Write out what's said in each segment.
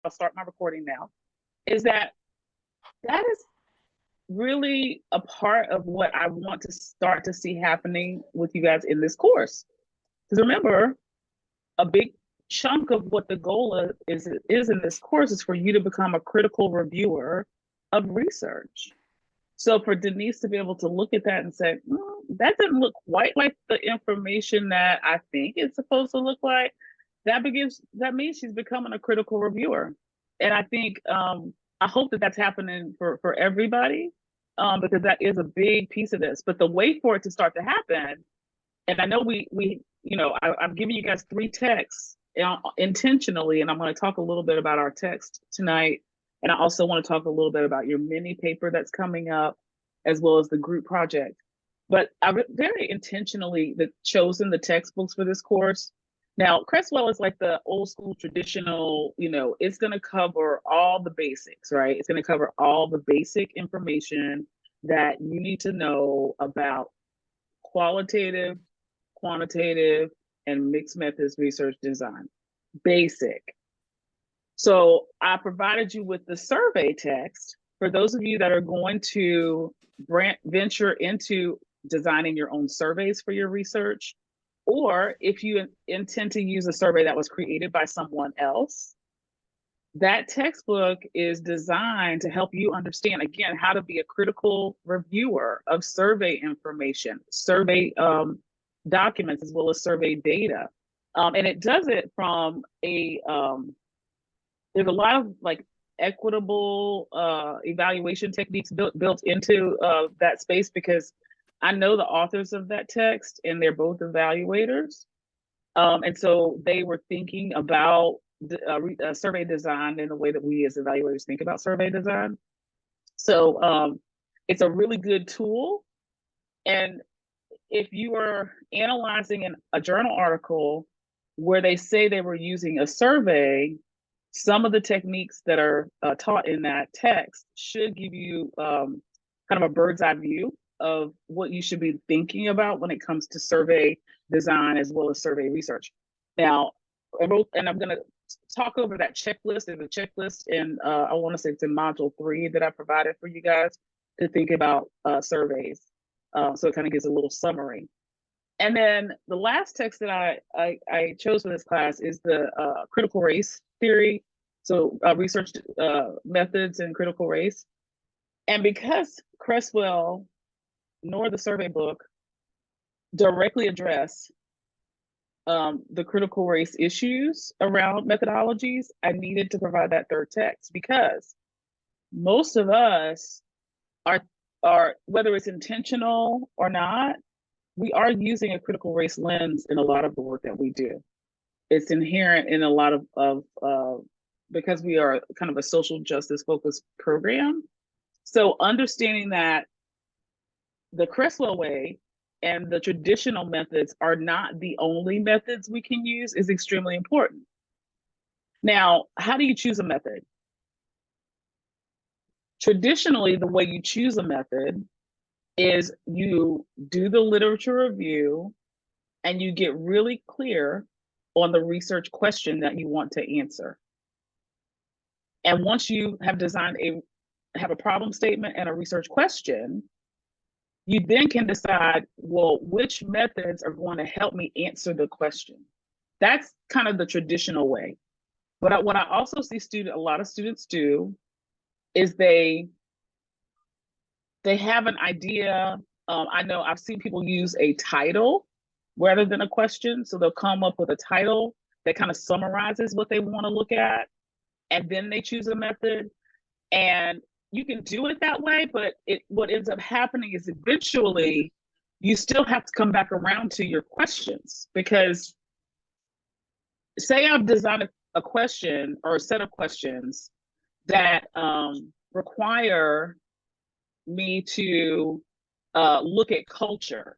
I'll start my recording now, is that that is really a part of what I want to start to see happening with you guys in this course. Because remember, a big chunk of what the goal is in this course is for you to become a critical reviewer of research. So for Denise to be able to look at that and say, that didn't look quite like the information that I think it's supposed to look like, that means she's becoming a critical reviewer. And I think I hope that that's happening for everybody, because that is a big piece of this. But the way for it to start to happen, and I know I've given you guys 3 texts intentionally, and I'm going to talk a little bit about our text tonight. And I also want to talk a little bit about your mini paper that's coming up, as well as the group project. But I've very intentionally chosen the textbooks for this course. Now, Creswell is like the old school traditional, it's going to cover all the basics, right? It's going to cover all the basic information that you need to know about qualitative, quantitative, and mixed methods research design. Basic. So I provided you with the survey text for those of you that are going to venture into designing your own surveys for your research, or if you intend to use a survey that was created by someone else. That textbook is designed to help you understand, again, how to be a critical reviewer of survey information, survey documents, as well as survey data. And it does it from there's a lot of like equitable evaluation techniques built into that space, because I know the authors of that text and they're both evaluators. And so they were thinking about survey design in the way that we as evaluators think about survey design. So it's a really good tool. And if you are analyzing a journal article where they say they were using a survey, some of the techniques that are taught in that text should give you kind of a bird's eye view of what you should be thinking about when it comes to survey design as well as survey research. Now, and I'm going to talk over that checklist. There's a checklist, and I want to say it's in module 3 that I provided for you guys to think about surveys. So it kind of gives a little summary. And then the last text that I chose for this class is the critical race theory. So research methods in critical race. And because Creswell nor the survey book directly address the critical race issues around methodologies, I needed to provide that third text, because most of us are, whether it's intentional or not, we are using a critical race lens in a lot of the work that we do. It's inherent in a lot of because we are kind of a social justice focused program. So understanding that the Creswell way and the traditional methods are not the only methods we can use is extremely important. Now, how do you choose a method? Traditionally, the way you choose a method is you do the literature review and you get really clear on the research question that you want to answer. And once you have have a problem statement and a research question, you then can decide, well, which methods are going to help me answer the question. That's kind of the traditional way. But what I also see a lot of students do is they have an idea. I know I've seen people use a title rather than a question. So they'll come up with a title that kind of summarizes what they want to look at, and then they choose a method. And you can do it that way, but what ends up happening is eventually you still have to come back around to your questions, because say I've designed a question or a set of questions that require me to look at culture,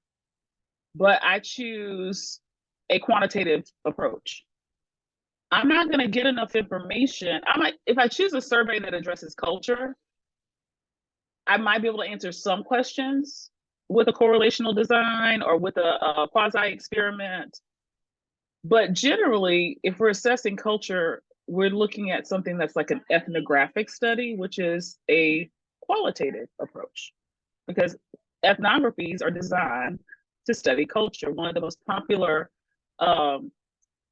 but I choose a quantitative approach. I'm not going to get enough information. If I choose a survey that addresses culture, I might be able to answer some questions with a correlational design or with a quasi experiment. But generally, if we're assessing culture, we're looking at something that's like an ethnographic study, which is a qualitative approach, because ethnographies are designed to study culture. One of the most popular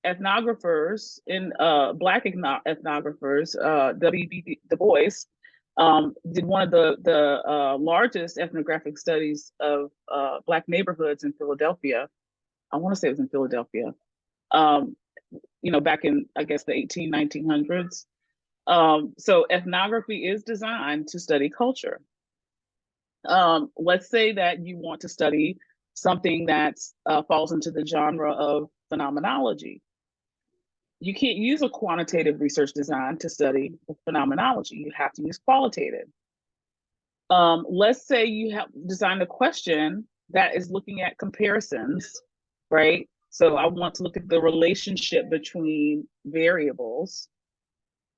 ethnographers in Black ethnographers, W.B. Du Bois, did one of the largest ethnographic studies of Black neighborhoods in Philadelphia. I want to say it was in Philadelphia. Back in, I guess, the 1900s. So ethnography is designed to study culture. Let's say that you want to study something that falls into the genre of phenomenology. You can't use a quantitative research design to study phenomenology. You have to use qualitative. Let's say you have designed a question that is looking at comparisons, right? So I want to look at the relationship between variables.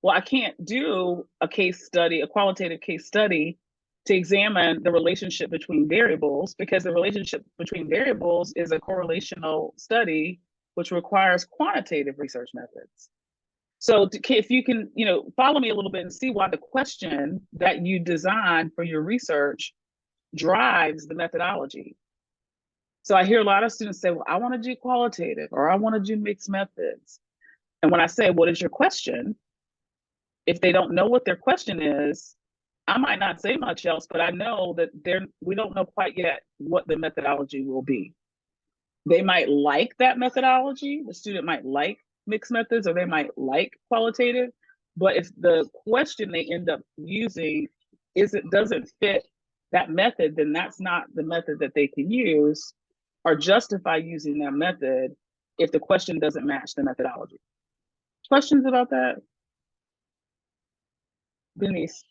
Well, I can't do a case study, a qualitative case study, to examine the relationship between variables, because the relationship between variables is a correlational study, which requires quantitative research methods. So if you can, follow me a little bit and see why the question that you designed for your research drives the methodology. So I hear a lot of students say, well, I want to do qualitative, or I want to do mixed methods. And when I say, what is your question? If they don't know what their question is, I might not say much else, but I know that we don't know quite yet what the methodology will be. They might like that methodology. The student might like mixed methods, or they might like qualitative. But if the question they end up using doesn't fit that method, then that's not the method that they can use or justify using that method if the question doesn't match the methodology. Questions about that? Denise?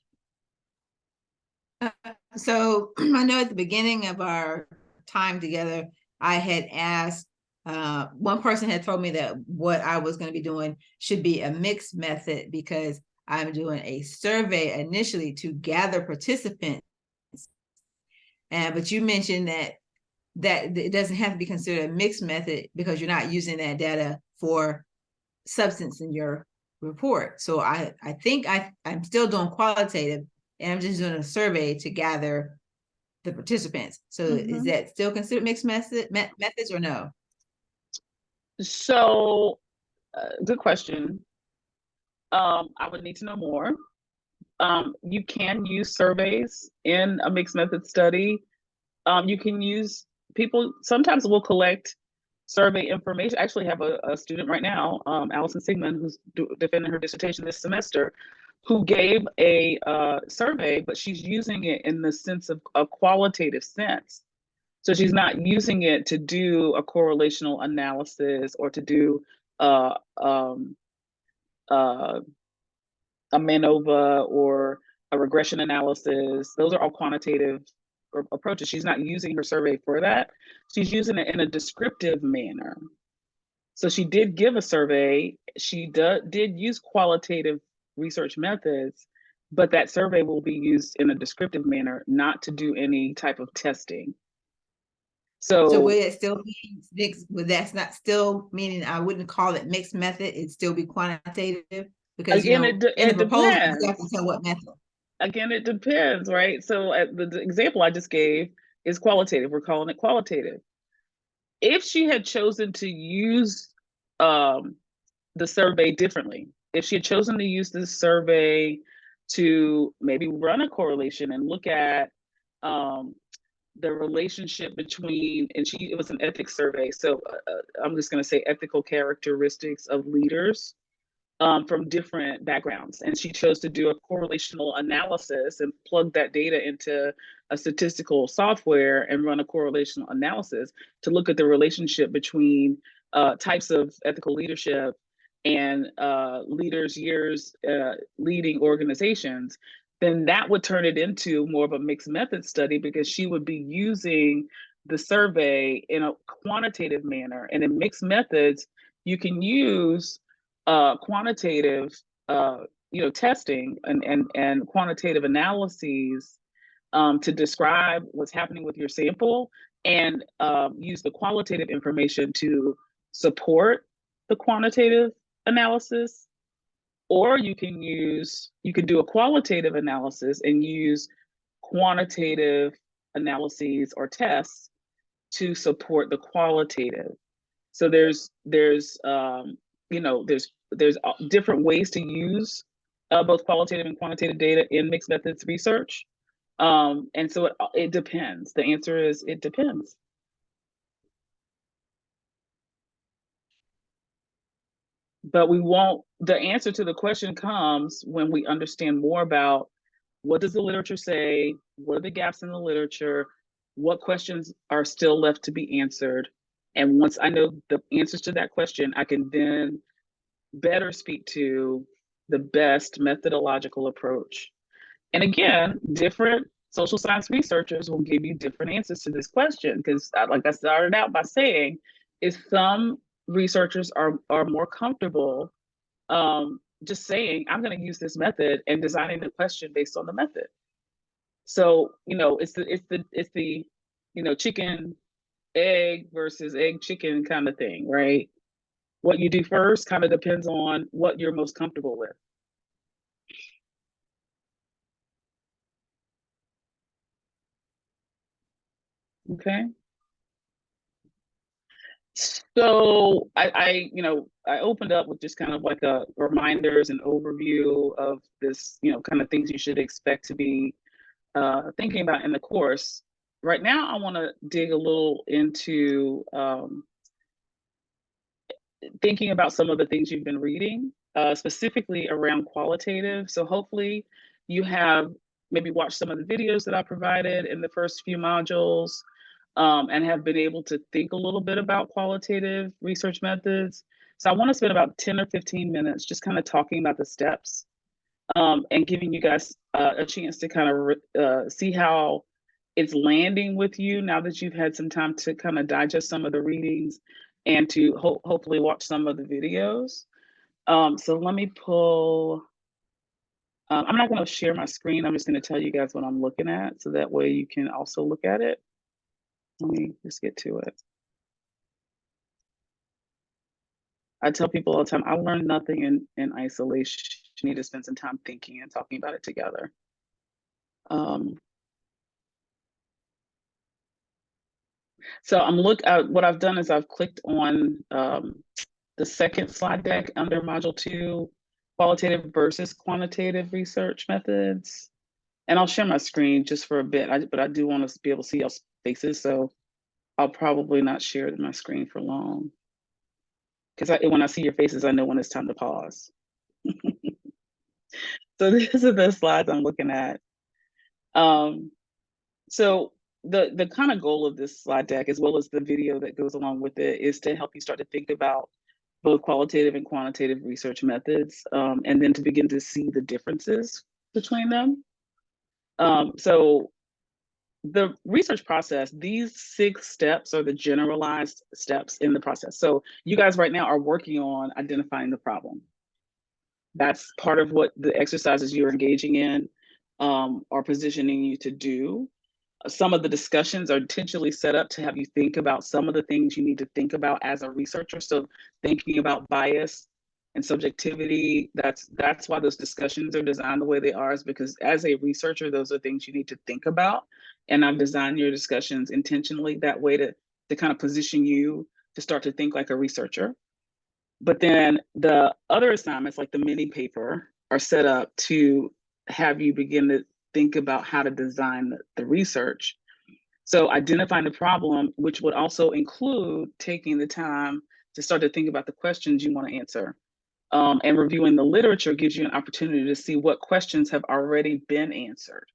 So I know at the beginning of our time together, I had asked, one person had told me that what I was going to be doing should be a mixed method, because I'm doing a survey initially to gather participants. But you mentioned that it doesn't have to be considered a mixed method because you're not using that data for substance in your report. So I think I'm still doing qualitative, and I'm just doing a survey to gather the participants. So is that still considered mixed methods or no? So good question. I would need to know more. You can use surveys in a mixed method study. You can use people, sometimes we'll collect survey information. I actually have a student right now, Allison Sigmund, who's defending her dissertation this semester, who gave a survey, but she's using it in the sense of a qualitative sense. So she's not using it to do a correlational analysis or to do a MANOVA or a regression analysis. Those are all quantitative approaches. She's not using her survey for that. She's using it in a descriptive manner. So she did give a survey. She did use qualitative research methods, but that survey will be used in a descriptive manner, not to do any type of testing. So would it still be mixed? Would that's not still meaning I wouldn't call it mixed method? It'd still be quantitative, because again, in the proposal you have to tell what method. Again, it depends, right? So the example I just gave is qualitative. We're calling it qualitative. If she had chosen to use the survey differently, if she had chosen to use this survey to maybe run a correlation and look at the relationship between, and it was an ethics survey, so I'm just going to say ethical characteristics of leaders from different backgrounds. And she chose to do a correlational analysis and plug that data into a statistical software and run a correlational analysis to look at the relationship between types of ethical leadership and leaders' years leading organizations. Then that would turn it into more of a mixed method study, because she would be using the survey in a quantitative manner. And in mixed methods, you can use quantitative testing and quantitative analyses to describe what's happening with your sample, and use the qualitative information to support the quantitative analysis. Or you can do a qualitative analysis and use quantitative analyses or tests to support the qualitative. So there's different ways to use both qualitative and quantitative data in mixed methods research. And so it depends. The answer is it depends. But the answer to the question comes when we understand more about what does the literature say, what are the gaps in the literature, what questions are still left to be answered. And once I know the answers to that question, I can then better speak to the best methodological approach. And again, different social science researchers will give you different answers to this question, because like I started out by saying, is some researchers are more comfortable just saying, I'm going to use this method and designing the question based on the method. So, it's the chicken, egg versus egg, chicken kind of thing, right? What you do first kind of depends on what you're most comfortable with. Okay. So I opened up with just kind of like a reminders and overview of this, kind of things you should expect to be thinking about in the course. Right now, I want to dig a little into thinking about some of the things you've been reading, specifically around qualitative. So hopefully you have maybe watched some of the videos that I provided in the first few modules, and have been able to think a little bit about qualitative research methods. So I want to spend about 10 or 15 minutes just kind of talking about the steps, and giving you guys a chance to kind of see how it's landing with you now that you've had some time to kind of digest some of the readings and to hopefully watch some of the videos. So let me pull, I'm not going to share my screen. I'm just going to tell you guys what I'm looking at, so that way you can also look at it. Let me just get to it. I tell people all the time, I learn nothing in isolation. You need to spend some time thinking and talking about it together. So what I've done is I've clicked on the second slide deck under module 2, qualitative versus quantitative research methods. And I'll share my screen just for a bit, but I do want to be able to see your faces, so I'll probably not share my screen for long. Because when I see your faces, I know when it's time to pause. So these are the slides I'm looking at. So the kind of goal of this slide deck, as well as the video that goes along with it, is to help you start to think about both qualitative and quantitative research methods, and then to begin to see the differences between them. So the research process, these 6 steps are the generalized steps in the process. So you guys right now are working on identifying the problem. That's part of what the exercises you're engaging in are positioning you to do. Some of the discussions are intentionally set up to have you think about some of the things you need to think about as a researcher. So thinking about bias and subjectivity, that's why those discussions are designed the way they are, is because as a researcher, those are things you need to think about. And I've designed your discussions intentionally that way to kind of position you to start to think like a researcher. But then the other assignments, like the mini paper, are set up to have you begin to think about how to design the research. So identifying the problem, which would also include taking the time to start to think about the questions you want to answer. And reviewing the literature gives you an opportunity to see what questions have already been answered,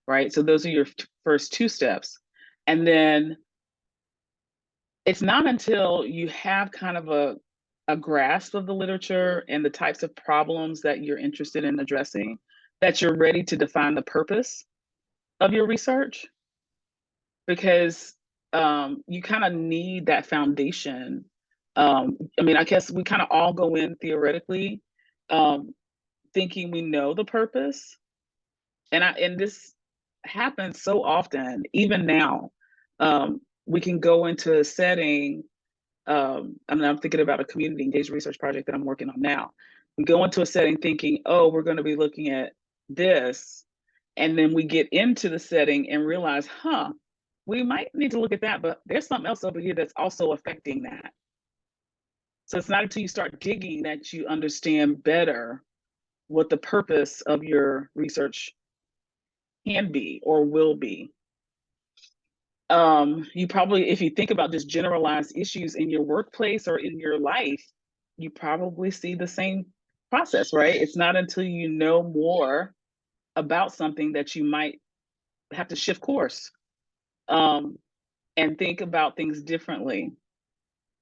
right? So those are your first 2 steps. And then it's not until you have kind of a grasp of the literature and the types of problems that you're interested in addressing that you're ready to define the purpose of your research, because you kind of need that foundation. I mean, I guess we kind of all go in theoretically thinking we know the purpose, and this happens so often, even now. We can go into a setting. I mean, I'm thinking about a community engaged research project that I'm working on now. We go into a setting thinking, oh, we're going to be looking at this. And then we get into the setting and realize, we might need to look at that, but there's something else over here that's also affecting that. So it's not until you start digging that you understand better what the purpose of your research can be or will be. You probably, if you think about just generalized issues in your workplace or in your life, you probably see the same process, right? It's not until you know more about something that you might have to shift course and think about things differently.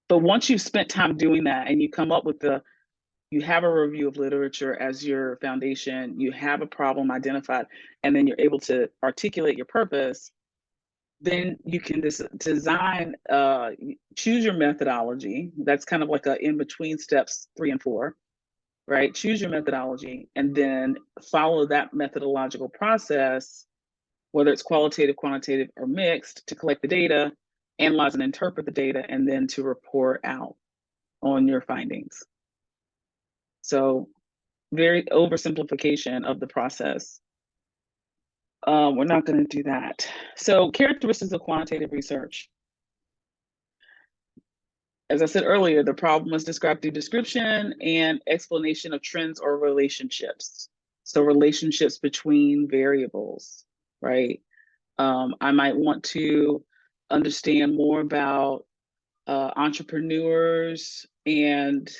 But once you've spent time doing that and you come up with you have a review of literature as your foundation, you have a problem identified, and then you're able to articulate your purpose, then you can design, choose your methodology. That's kind of like a in between steps 3 and 4, right? Choose your methodology and then follow that methodological process, whether it's qualitative, quantitative, or mixed, to collect the data, analyze and interpret the data, and then to report out on your findings. So very oversimplification of the process. We're not going to do that. So characteristics of quantitative research. As I said earlier, the problem is described through description and explanation of trends or relationships. So relationships between variables, right? I might want to understand more about entrepreneurs and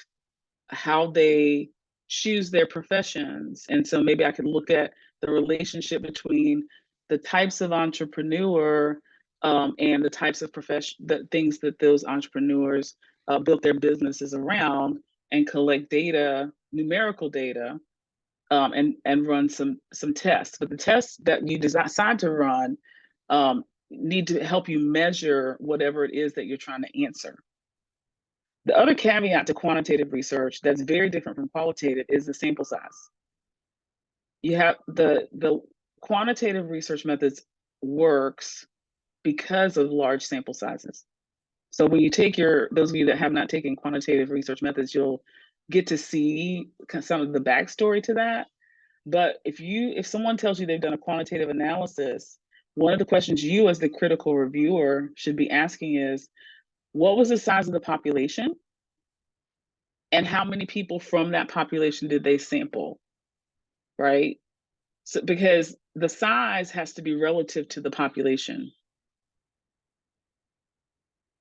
how they choose their professions. And so maybe I could look at the relationship between the types of entrepreneur and the types of the things that those entrepreneurs built their businesses around, and collect data, numerical data, and run some tests. But the tests that you decide to run need to help you measure whatever it is that you're trying to answer. The other caveat to quantitative research that's very different from qualitative is the sample size. You have the quantitative research methods works because of large sample sizes. So when you take those of you that have not taken quantitative research methods, you'll get to see some of the backstory to that. But if someone tells you they've done a quantitative analysis, one of the questions you as the critical reviewer should be asking is, what was the size of the population? And how many people from that population did they sample, right? So, because the size has to be relative to the population.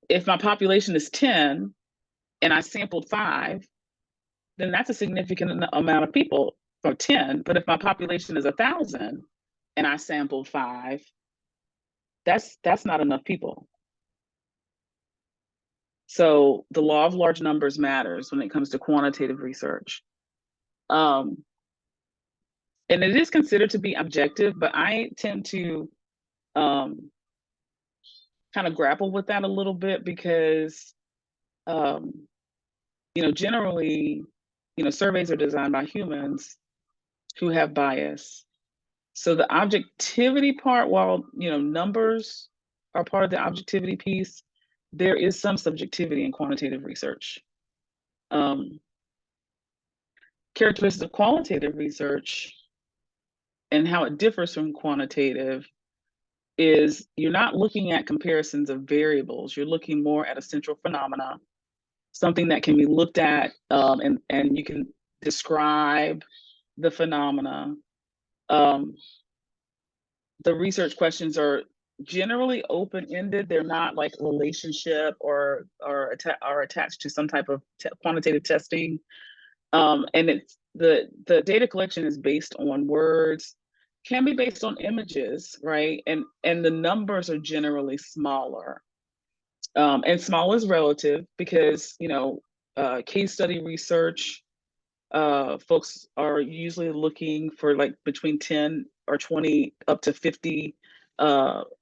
If my population is 10 and I sampled 5, then that's a significant amount of people for 10. But if my population is 1,000 and I sampled 5, that's not enough people. So the law of large numbers matters when it comes to quantitative research. And it is considered to be objective, but I tend to kind of grapple with that a little bit because, generally, surveys are designed by humans who have bias. So the objectivity part, while, numbers are part of the objectivity piece, there is some subjectivity in quantitative research. Characteristics of qualitative research and how it differs from quantitative is you're not looking at comparisons of variables. You're looking more at a central phenomena, something that can be looked at, and you can describe the phenomena. The research questions are generally open-ended. They're not like relationship or attached to some type of quantitative testing. And it's the data collection is based on words, can be based on images, right? And the numbers are generally smaller. And small is relative because, case study research, folks are usually looking for like between 10 or 20 up to 50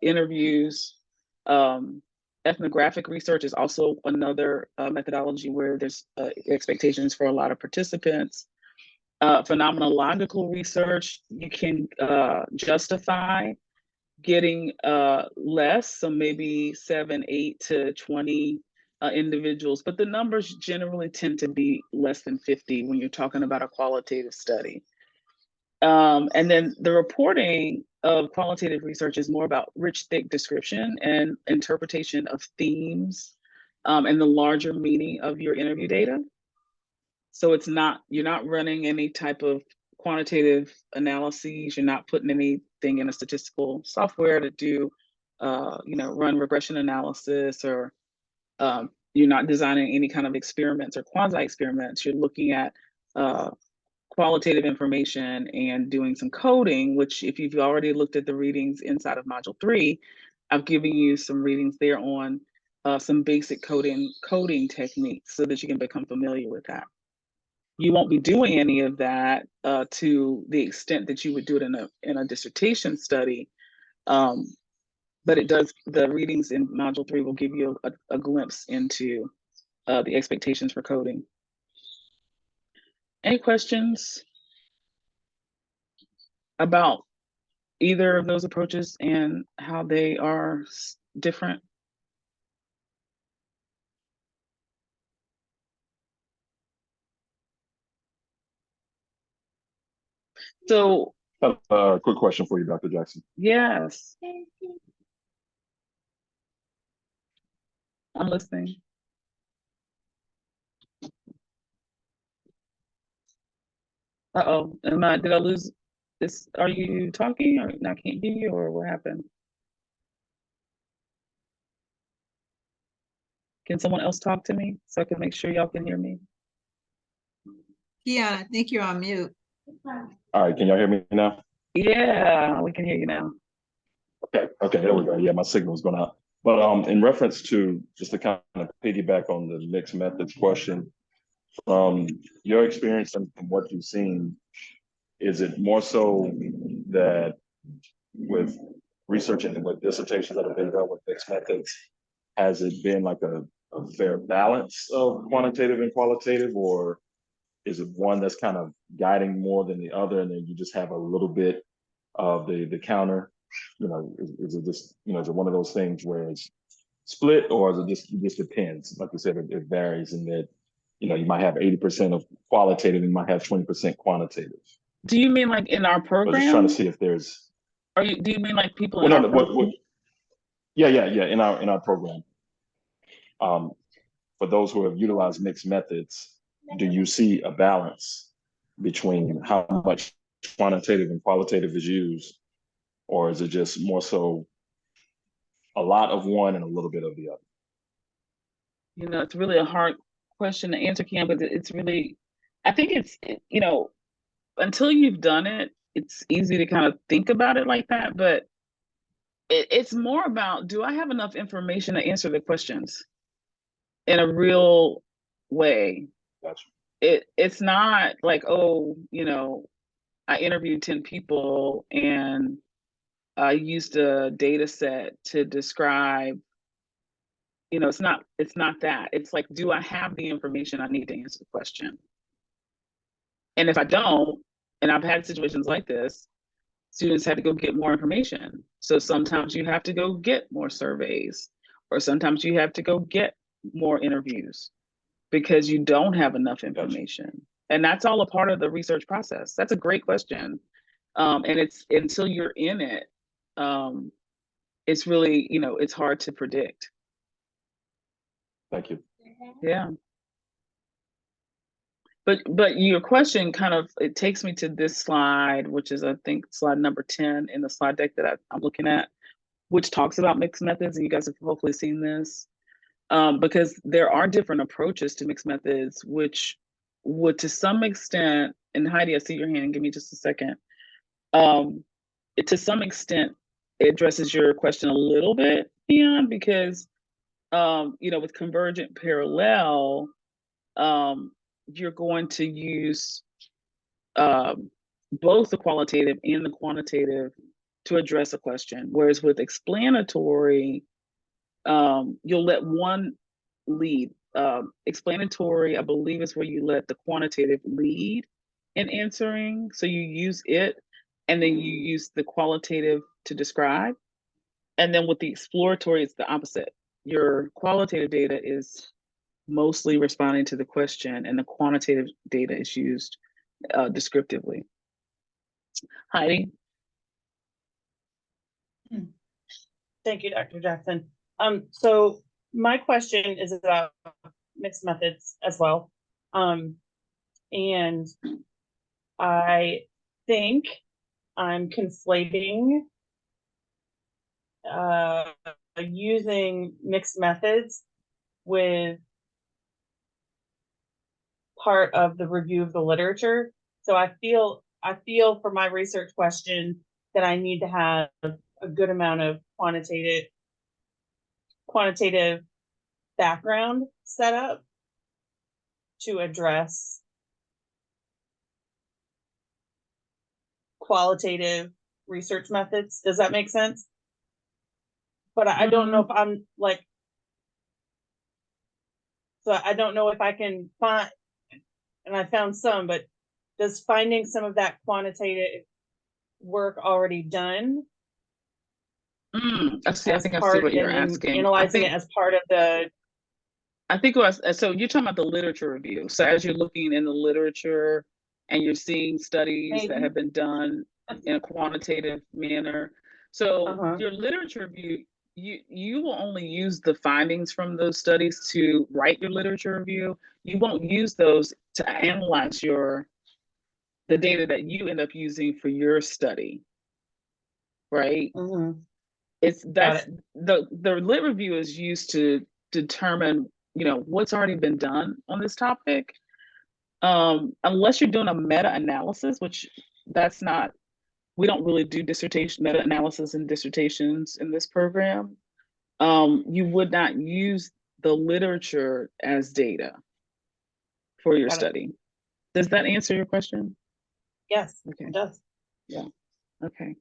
interviews. Ethnographic research is also another methodology where there's expectations for a lot of participants. Phenomenological research, you can justify getting less, so maybe 7, 8 to 20 individuals, but the numbers generally tend to be less than 50 when you're talking about a qualitative study. And then the reporting of qualitative research is more about rich, thick description and interpretation of themes, and the larger meaning of your interview data. So you're not running any type of quantitative analyses. You're not putting anything in a statistical software to do, run regression analysis, or you're not designing any kind of experiments or quasi experiments. You're looking at qualitative information and doing some coding, which if you've already looked at the readings inside of module 3, I've given you some readings there on some basic coding techniques so that you can become familiar with that. You won't be doing any of that to the extent that you would do it in a dissertation study. But the readings in module 3 will give you a glimpse into the expectations for coding. Any questions about either of those approaches and how they are different? So, quick question for you, Dr. Jackson. Yes. I'm listening. Uh-oh, did I lose this? Are you talking or I can't hear you, or what happened? Can someone else talk to me so I can make sure y'all can hear me? Yeah, I think you're on mute. All right, can y'all hear me now? Yeah, we can hear you now. Okay, there we go. Yeah, my signal's going out. But in reference to, just to kind of piggyback on the mixed methods question, from your experience and from what you've seen, is it more so that with research and with dissertations that have been done with mixed methods, has it been like a fair balance of quantitative and qualitative, or is it one that's kind of guiding more than the other, and then you just have a little bit of the counter? Is it just, is it one of those things where it's split, or is it just depends? Like you said, it varies in that, you might have 80% of qualitative and you might have 20% quantitative. Do you mean like in our program? I was just trying to see if there's. Do you mean like people in our program? Yeah, in our program. For those who have utilized mixed methods, do you see a balance between how much quantitative and qualitative is used, or is it just more so a lot of one and a little bit of the other? It's really a hard question to answer, Cam, but it's really, I think it's, until you've done it, it's easy to kind of think about it like that, but it's more about, do I have enough information to answer the questions in a real way? Gotcha. It's not like, I interviewed 10 people and I used a data set to describe, it's not that. It's like, do I have the information I need to answer the question? And if I don't, and I've had situations like this, students had to go get more information. So sometimes you have to go get more surveys, or sometimes you have to go get more interviews because you don't have enough information. Gotcha. And that's all a part of the research process. That's a great question. And it's until you're in it, it's really, it's hard to predict. Thank you. Yeah. But your question kind of, it takes me to this slide, which is, I think, slide number 10 in the slide deck that I'm looking at, which talks about mixed methods. And you guys have hopefully seen this, because there are different approaches to mixed methods, which would to some extent, and Heidi, I see your hand, give me just a second. To some extent, it addresses your question a little bit, Ian, because, with convergent parallel, you're going to use both the qualitative and the quantitative to address a question. Whereas with explanatory, you'll let one lead. Explanatory, I believe, is where you let the quantitative lead in answering. So you use it, and then you use the qualitative to describe. And then with the exploratory, it's the opposite. your qualitative data is mostly responding to the question, and the quantitative data is used descriptively. Heidi? Thank you, Dr. Jackson. So my question is about mixed methods as well. And I think I'm conflating using mixed methods with part of the review of the literature. So I feel for my research question that I need to have a good amount of quantitative background set up to address qualitative research methods. Does that make sense? But I don't know if I'm like, so I don't know if I can find, and I found some, but does finding some of that quantitative work already done? I think I see what you're asking. Analyzing it as part of the. I think it was, so you're talking about the literature review. So as you're looking in the literature and you're seeing studies that have been done in a quantitative manner. So your literature review, you will only use the findings from those studies to write your literature review. You won't use those to analyze the data that you end up using for your study, right? The lit review is used to determine, what's already been done on this topic. Unless you're doing a meta-analysis, which we don't really do meta-analysis and dissertations in this program. You would not use the literature as data for your study. Does that answer your question? Yes, okay. It does. Yeah, okay.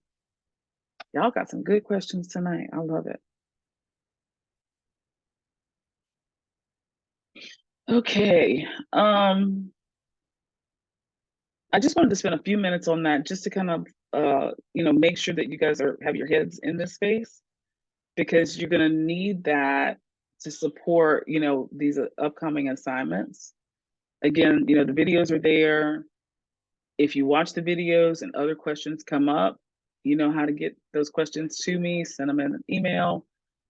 Y'all got some good questions tonight. I love it. Okay. I just wanted to spend a few minutes on that just to kind of, make sure that you guys have your heads in this space, because you're going to need that to support, these upcoming assignments. Again, the videos are there. If you watch the videos and other questions come up, you know how to get those questions to me, send them in an email,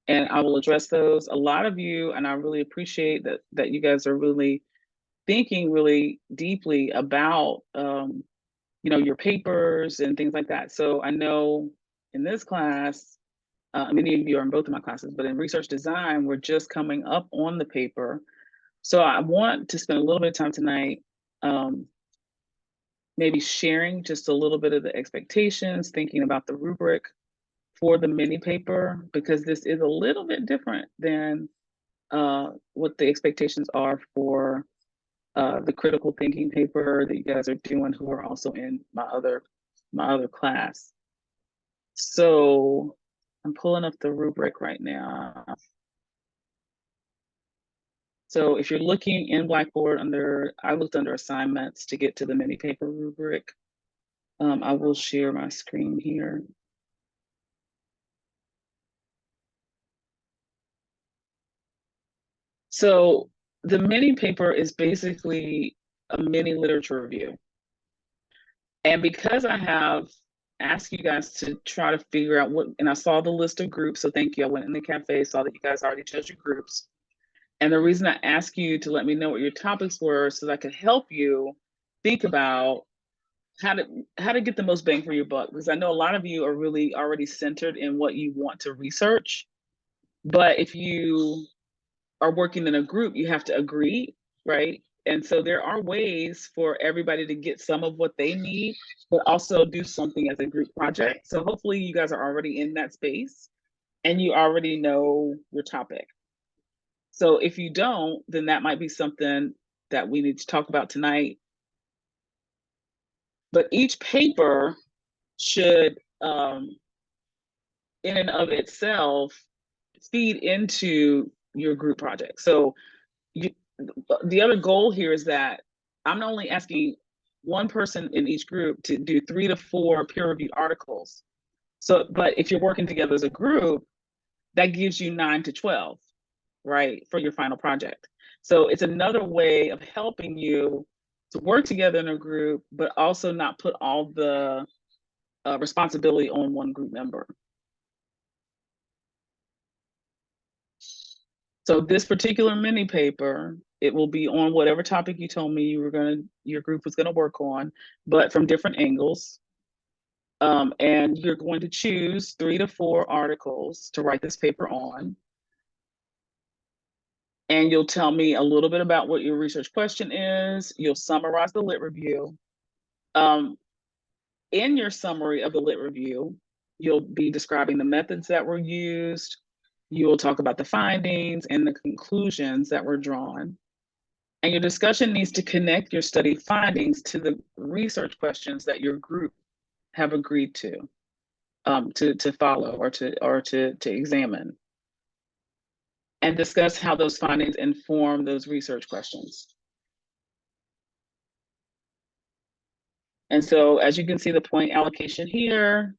and I will address those. A lot of you, and I really appreciate that you guys are really thinking really deeply about, your papers and things like that. So I know in this class, many of you are in both of my classes, but in research design, we're just coming up on the paper. So I want to spend a little bit of time tonight, maybe sharing just a little bit of the expectations, thinking about the rubric for the mini paper, because this is a little bit different than what the expectations are for the critical thinking paper that you guys are doing, who are also in my other class. So I'm pulling up the rubric right now. So if you're looking in Blackboard I looked under assignments to get to the mini paper rubric. I will share my screen here. So the mini paper is basically a mini literature review. And because I have asked you guys to try to figure out and I saw the list of groups, so thank you. I went in the cafe, saw that you guys already chose your groups. And the reason I asked you to let me know what your topics were so that I could help you think about how to get the most bang for your buck, because I know a lot of you are really already centered in what you want to research. But if you are working in a group, you have to agree, right? And so there are ways for everybody to get some of what they need, but also do something as a group project. So hopefully you guys are already in that space and you already know your topic. So if you don't, then that might be something that we need to talk about tonight. But each paper should, in and of itself, feed into your group project. So the other goal here is that I'm not only asking one person in each group to do 3 to 4 peer-reviewed articles. So, but if you're working together as a group, that gives you 9 to 12. right, for your final project. So it's another way of helping you to work together in a group, but also not put all the responsibility on one group member. So this particular mini paper, it will be on whatever topic you told me your group was gonna work on, but from different angles. And you're going to choose 3 to 4 articles to write this paper on. And you'll tell me a little bit about what your research question is. You'll summarize the lit review. In your summary of the lit review, you'll be describing the methods that were used. You will talk about the findings and the conclusions that were drawn. And your discussion needs to connect your study findings to the research questions that your group have agreed to follow or to examine, and discuss how those findings inform those research questions. And so, as you can see, the point allocation here,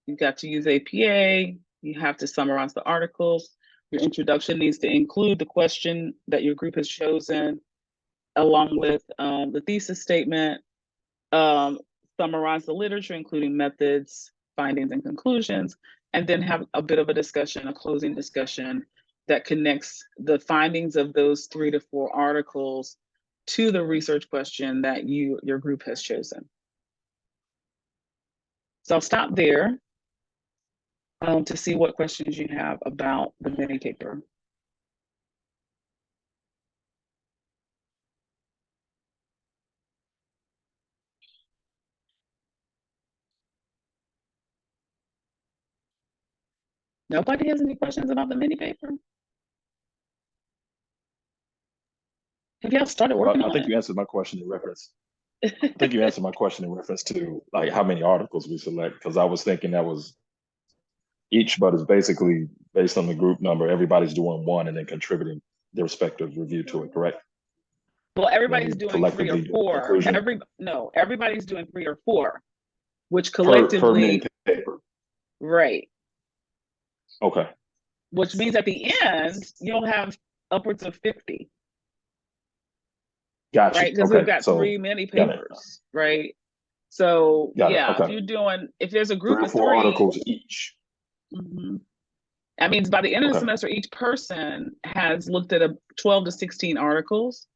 you've got to use APA, you have to summarize the articles. Your introduction needs to include the question that your group has chosen, along with the thesis statement, summarize the literature, including methods, findings, and conclusions, and then have a bit of a discussion, a closing discussion that connects the findings of those 3 to 4 articles to the research question that your group has chosen. So I'll stop there to see what questions you have about the mini paper. Nobody has any questions about the mini paper? Have y'all started working on it? I think you answered my question in reference. I think you answered my question in reference to like how many articles we select, because I was thinking that was each, but it's basically based on the group number. Everybody's doing one and then contributing their respective review to it, correct? Well, everybody's doing 3 or 4. Everybody's doing 3 or 4, which collectively per mini paper. Right. Okay. Which means at the end you'll have upwards of 50. Gotcha. Right, because we've got 3 mini papers, right? So yeah, okay. If there's a group 3 or 4 of 3 articles each. Mm-hmm. That means by the end of the semester, each person has looked at 12 to 16 articles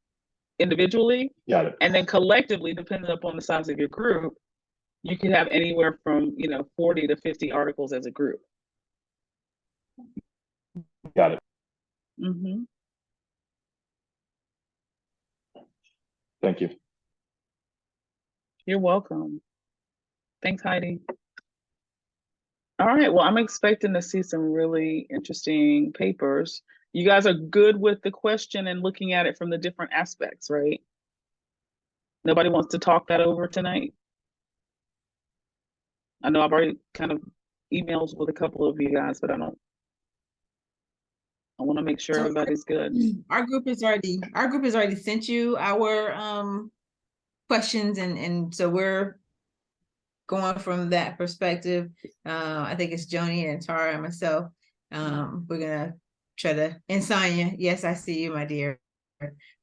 individually. Got it. And then collectively, depending upon the size of your group, you can have anywhere from 40 to 50 articles as a group. Got it. Mm-hmm. Thank you. You're welcome. Thanks, Heidi. All right, well, I'm expecting to see some really interesting papers. You guys are good with the question and looking at it from the different aspects, right? Nobody wants to talk that over tonight? I know I've already kind of emailed with a couple of you guys, but I want to make sure everybody's good. Our group has already sent you our questions, and so we're going from that perspective. I think it's Joni and Tara and myself. We're gonna try to, and Sonia, yes, I see you, my dear.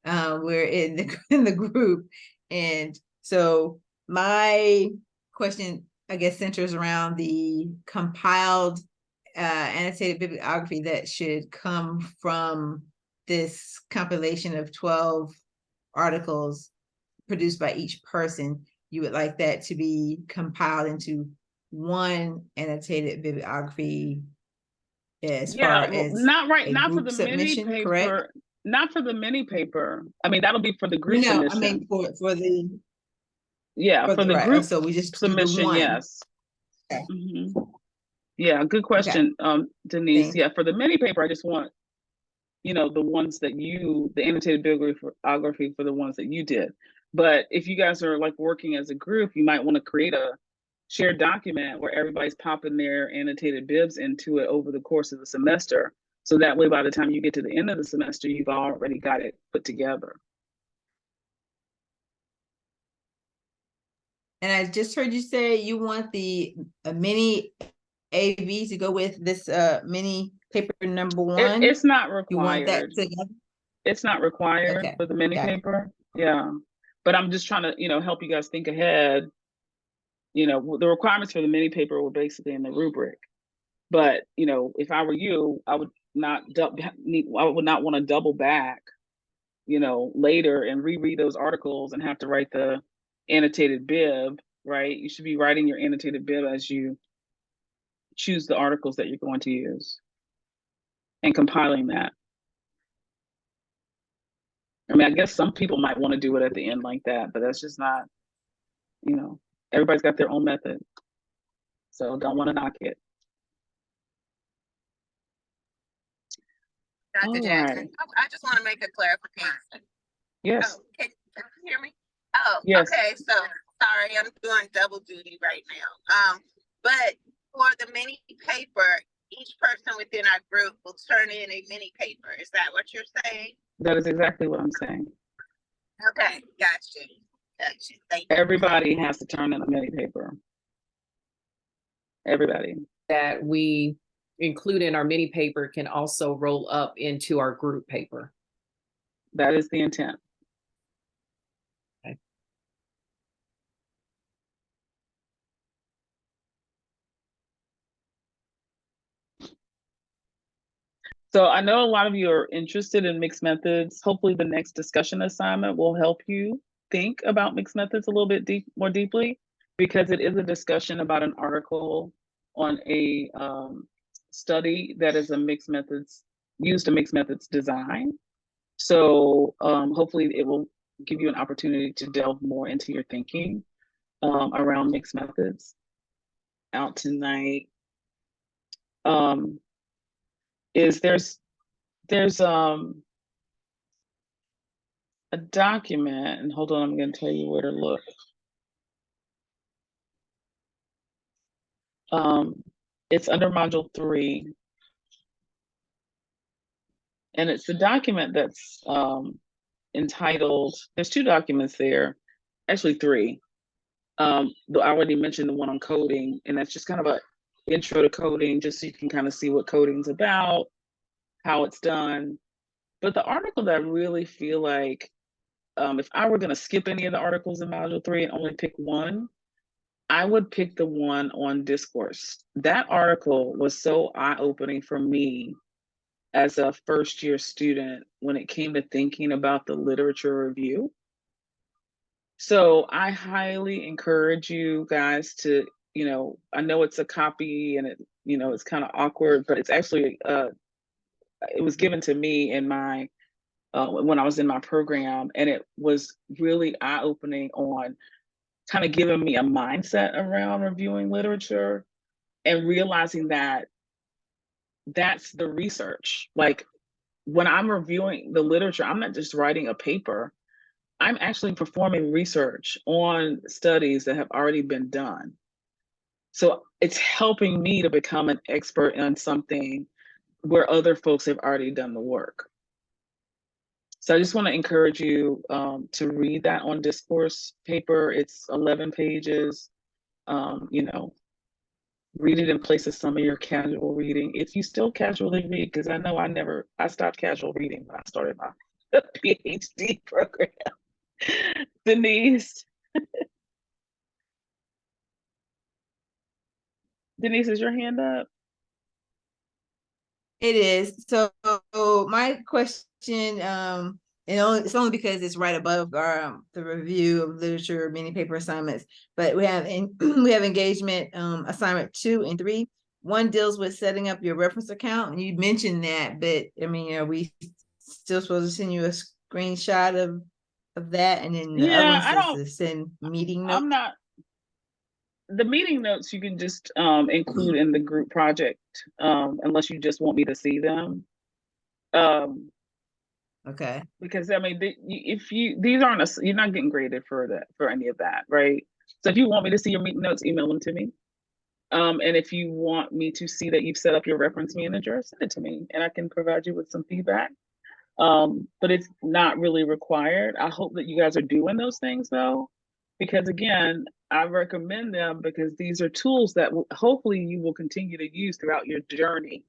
We're in the group, and so my question, I guess, centers around the compiled annotated bibliography that should come from this compilation of 12 articles produced by each person. You would like that to be compiled into one annotated bibliography as far as not for the submission, mini paper, correct? Not for the mini paper. I mean, that'll be for the group submission. I mean for the for the group. So we just submission, do the one. yes. Okay. Mm-hmm. Yeah, good question, Denise. Thanks. Yeah, for the mini paper, I just want the ones that the annotated bibliography for the ones that you did. But if you guys are like working as a group, you might want to create a shared document where everybody's popping their annotated bibs into it over the course of the semester. So that way, by the time you get to the end of the semester, you've already got it put together. And I just heard you say you want a mini AV to go with this mini paper number one? It's not You want that required. together? It's not required Okay, for the mini got it. paper. Yeah. But I'm just trying to, help you guys think ahead. The requirements for the mini paper were basically in the rubric. But, if I were you, I would not want to double back, later and reread those articles and have to write the annotated bib, right? You should be writing your annotated bib as you choose the articles that you're going to use and compiling that. I mean, I guess some people might want to do it at the end like that, but that's just not, everybody's got their own method. So don't want to knock it. Dr. All Jackson, right. I just want to make a clarification. Yes. Oh, can you hear me? Oh, Yes. okay. So sorry, I'm doing double duty right now. But for the mini paper, each person within our group will turn in a mini paper. Is that what you're saying? That is exactly what I'm saying. Okay, gotcha. Gotcha. Thank you. Everybody has to turn in a mini paper. Everybody. That we include in our mini paper can also roll up into our group paper. That is the intent. Okay. So I know a lot of you are interested in mixed methods. Hopefully the next discussion assignment will help you think about mixed methods a little bit more deeply, because it is a discussion about an article on a study that is used a mixed methods design. So hopefully it will give you an opportunity to delve more into your thinking around mixed methods out tonight. There's a document, and hold on, I'm going to tell you where to look. It's under module 3, and it's the document that's entitled, there's 2 documents there, actually 3. Though I already mentioned the one on coding, and that's just kind of a intro to coding, just so you can kind of see what coding's about, how it's done. But the article that I really feel like, if I were going to skip any of the articles in module 3 and only pick one, I would pick the one on discourse. That article was so eye-opening for me as a first-year student when it came to thinking about the literature review. So I highly encourage you guys to, I know it's a copy and it's kind of awkward, but it's actually, it was given to me in my, when I was in my program, and it was really eye-opening on kind of giving me a mindset around reviewing literature and realizing that that's the research. Like when I'm reviewing the literature, I'm not just writing a paper, I'm actually performing research on studies that have already been done. So it's helping me to become an expert in something where other folks have already done the work. So I just want to encourage you to read that on discourse paper. It's 11 pages. Read it in place of some of your casual reading. If you still casually read, because I know I stopped casual reading when I started my PhD program. Denise. Denise, is your hand up? It is. So my question, it's only because it's right above our the review of literature mini paper assignments, but we have engagement assignment 2 and 3. One deals with setting up your reference account, and you mentioned that, but I mean, are we still supposed to send you a screenshot of that? And then the other one says to send meeting notes. I'm not. The meeting notes you can just include in the group project, unless you just want me to see them. Okay. Because I mean, these aren't you're not getting graded for any of that, right? So if you want me to see your meeting notes, email them to me. And if you want me to see that you've set up your reference manager, send it to me, and I can provide you with some feedback. But it's not really required. I hope that you guys are doing those things though, because again, I recommend them because these are tools that hopefully you will continue to use throughout your journey.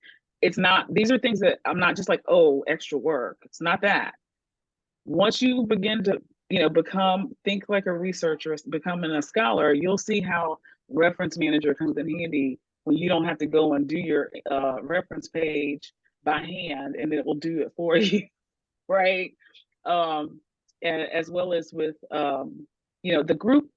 it's not, these are things that I'm not just like, oh, extra work. It's not that. Once you begin to, think like a researcher, becoming a scholar, you'll see how reference manager comes in handy when you don't have to go and do your reference page by hand, and it will do it for you, right? And as well as with, the group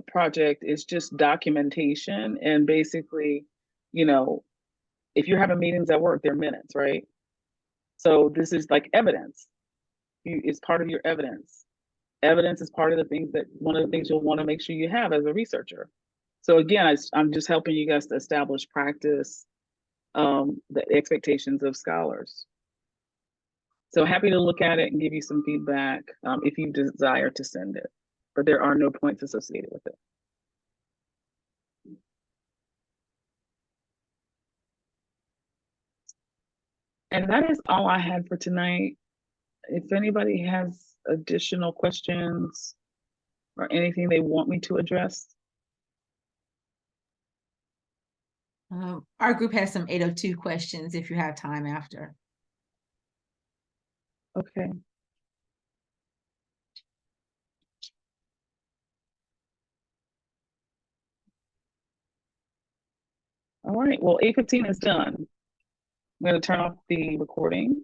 project is just documentation, and basically, if you're having meetings at work, they're minutes, right? So this is like evidence. It's part of your evidence. Evidence is part of the things that, one of the things you'll want to make sure you have as a researcher. So again, I'm just helping you guys to establish practice, the expectations of scholars. So happy to look at it and give you some feedback if you desire to send it, but there are no points associated with it. And that is all I had for tonight. If anybody has additional questions or anything they want me to address. Our group has some 802 questions if you have time after. Okay. All right, well, 8:15 is done. I'm going to turn off the recording.